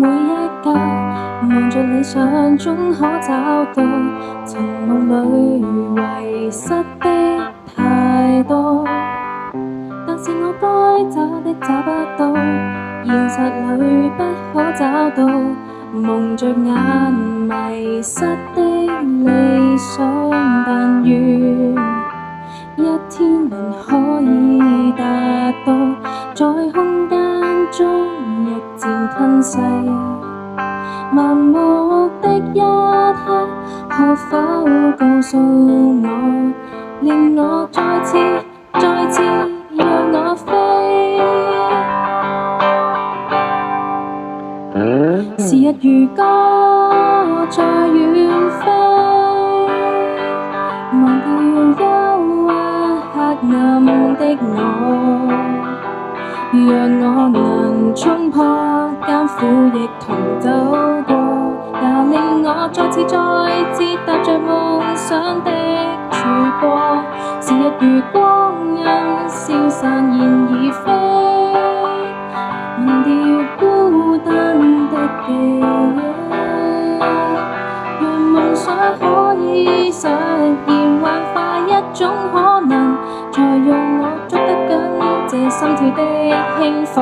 每一格，望着理想終可找到，尋夢裏遺失的太多，但是我該找的找不到，現實裏不可找到，蒙着眼迷失的理想，但願一天能可以達到，在空間中逐漸吞噬。盲目的一刻，可否告訴我，令我再次讓我飛？時日如歌在遠飛，忘掉憂鬱黑暗的我，讓我能衝破艱苦亦同走過，也令我再次踏着夢想的曙光。時日如光陰消散現已飛，忘掉孤單的記憶，讓夢想可以實現，幻化一種可能，再讓我捉得緊這心跳的興奮。